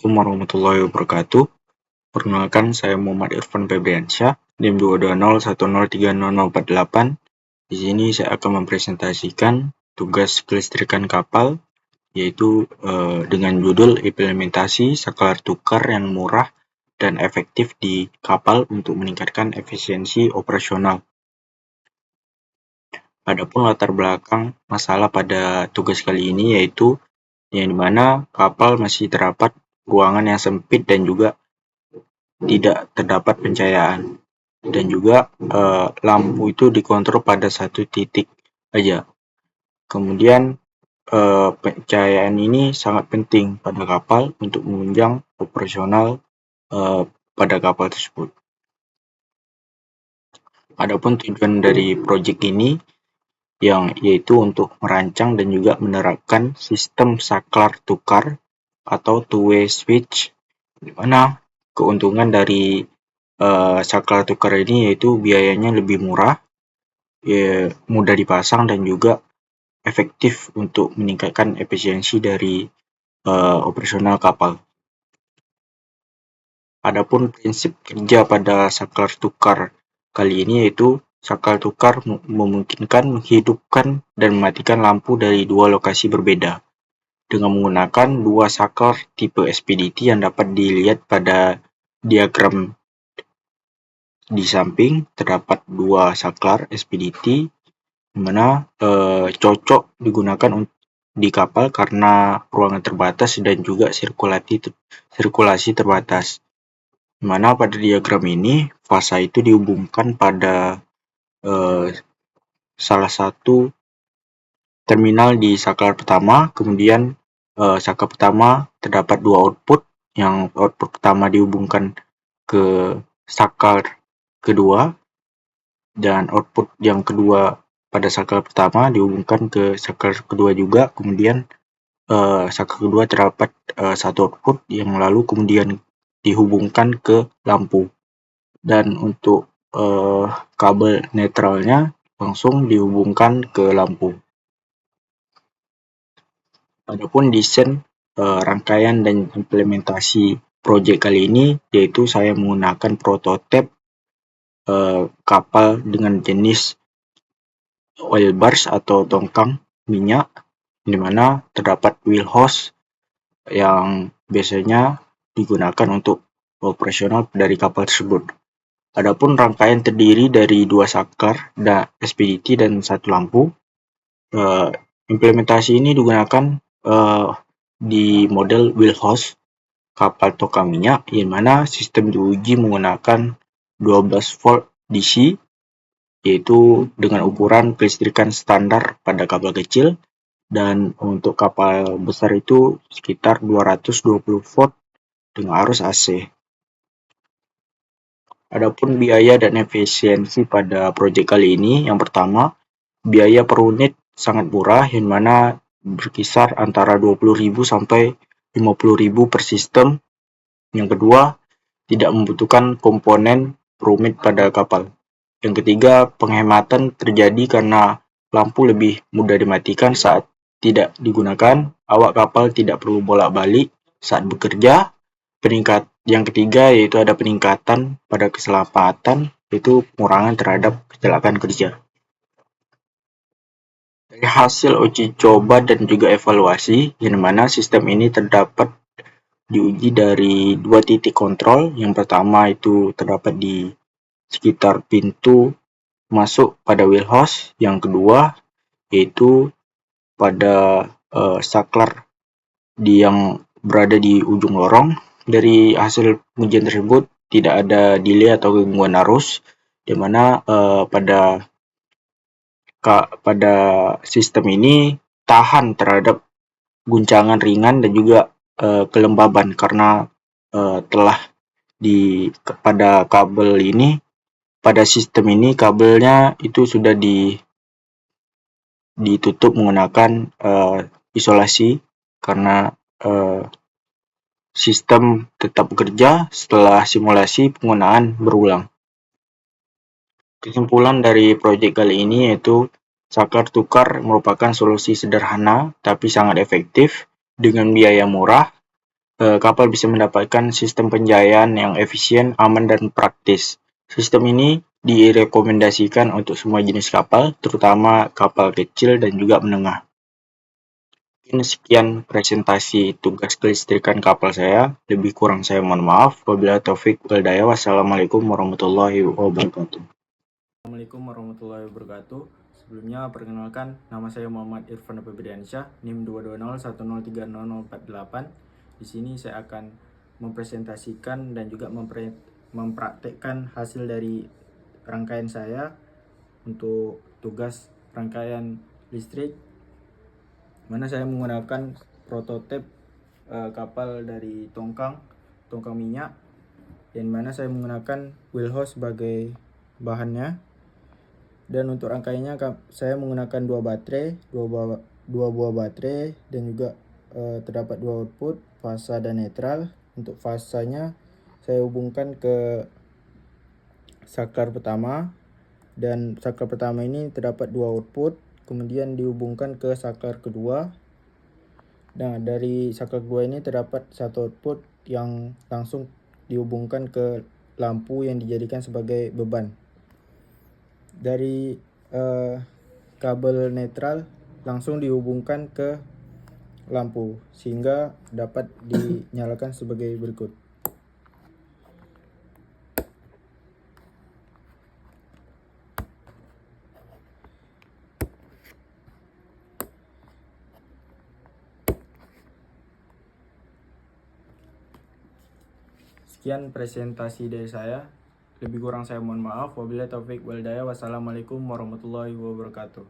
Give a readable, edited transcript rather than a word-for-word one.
Assalamualaikum warahmatullahi wabarakatuh. Perkenalkan, saya Muhammad Irfan Febriansyah, NIM 220103048. Di sini saya akan mempresentasikan tugas kelistrikan kapal, yaitu dengan judul implementasi saklar tukar yang murah dan efektif di kapal untuk meningkatkan efisiensi operasional. Adapun latar belakang masalah pada tugas kali ini yaitu yang dimana kapal masih terdapat ruangan yang sempit dan juga tidak terdapat pencahayaan, dan juga lampu itu dikontrol pada satu titik aja. Kemudian pencahayaan ini sangat penting pada kapal untuk menunjang operasional pada kapal tersebut. Adapun tujuan dari proyek ini yaitu untuk merancang dan juga menerapkan sistem saklar tukar atau two-way switch, di mana keuntungan dari saklar tukar ini yaitu biayanya lebih murah, mudah dipasang, dan juga efektif untuk meningkatkan efisiensi dari operasional kapal. Adapun prinsip kerja pada saklar tukar kali ini yaitu saklar tukar memungkinkan menghidupkan dan mematikan lampu dari dua lokasi berbeda dengan menggunakan dua saklar tipe SPDT yang dapat dilihat pada diagram di samping. Terdapat dua saklar SPDT di mana cocok digunakan di kapal karena ruangan terbatas dan juga sirkulasi terbatas. Di mana pada diagram ini fasa itu dihubungkan pada salah satu terminal di saklar pertama. Kemudian saklar pertama terdapat dua output, yang output pertama dihubungkan ke saklar kedua, dan output yang kedua pada saklar pertama dihubungkan ke saklar kedua juga. Kemudian saklar kedua terdapat satu output yang lalu kemudian dihubungkan ke lampu, dan untuk kabel netralnya langsung dihubungkan ke lampu. Adapun desain rangkaian dan implementasi proyek kali ini yaitu saya menggunakan prototipe kapal dengan jenis oil barge atau tongkang minyak, di mana terdapat wheel hose yang biasanya digunakan untuk operasional dari kapal tersebut. Adapun rangkaian terdiri dari dua saklar SPDT dan satu lampu. Implementasi ini digunakan di model wheel hose kapal tongkang minyak, yang mana sistem diuji menggunakan 12 volt DC, yaitu dengan ukuran kelistrikan standar pada kapal kecil, dan untuk kapal besar itu sekitar 220 volt dengan arus AC. Adapun biaya dan efisiensi pada proyek kali ini, yang pertama, biaya per unit sangat murah, yang mana berkisar antara 20.000 sampai 50.000 per sistem. Yang kedua, tidak membutuhkan komponen rumit pada kapal. Yang ketiga, penghematan terjadi karena lampu lebih mudah dimatikan saat tidak digunakan. Awak kapal tidak perlu bolak-balik saat bekerja. Yang ketiga yaitu ada peningkatan pada keselamatan, yaitu pengurangan terhadap kecelakaan kerja. Dari hasil uji coba dan juga evaluasi, yang mana sistem ini terdapat diuji dari dua titik kontrol. Yang pertama itu terdapat di sekitar pintu masuk pada wheel hose. Yang kedua yaitu pada saklar yang berada di ujung lorong. Dari hasil ujian tersebut tidak ada delay atau gangguan arus, di mana pada sistem ini tahan terhadap guncangan ringan dan juga kelembaban, karena telah pada kabel ini, pada sistem ini kabelnya itu sudah ditutup menggunakan isolasi, karena sistem tetap bekerja setelah simulasi penggunaan berulang. Kesimpulan dari proyek kali ini yaitu saklar tukar merupakan solusi sederhana tapi sangat efektif dengan biaya murah, kapal bisa mendapatkan sistem penjayaan yang efisien, aman, dan praktis. Sistem ini direkomendasikan untuk semua jenis kapal, terutama kapal kecil dan juga menengah. Mungkin sekian presentasi tugas kelistrikan kapal saya. Lebih kurang saya mohon maaf. Wabillahi taufik wal hidayah. Wassalamualaikum warahmatullahi wabarakatuh. Assalamualaikum warahmatullahi wabarakatuh. Sebelumnya perkenalkan, nama saya Muhammad Irfan Febriansyah, NIM 220103048. Di sini saya akan mempresentasikan dan juga mempraktekkan hasil dari rangkaian saya untuk tugas rangkaian listrik, mana saya menggunakan prototipe kapal dari tongkang minyak, dan mana saya menggunakan wheel hose sebagai bahannya. Dan untuk rangkaiannya saya menggunakan dua buah baterai dan juga terdapat dua output, fasa dan netral. Untuk fasanya saya hubungkan ke saklar pertama, dan saklar pertama ini terdapat dua output, kemudian dihubungkan ke saklar kedua. Nah, dari saklar kedua ini terdapat satu output yang langsung dihubungkan ke lampu yang dijadikan sebagai beban. Dari kabel netral langsung dihubungkan ke lampu sehingga dapat dinyalakan sebagai berikut. Sekian presentasi dari saya. Lebih kurang saya mohon maaf. Wabillahi taufik wal hidayah. Wassalamualaikum warahmatullahi wabarakatuh.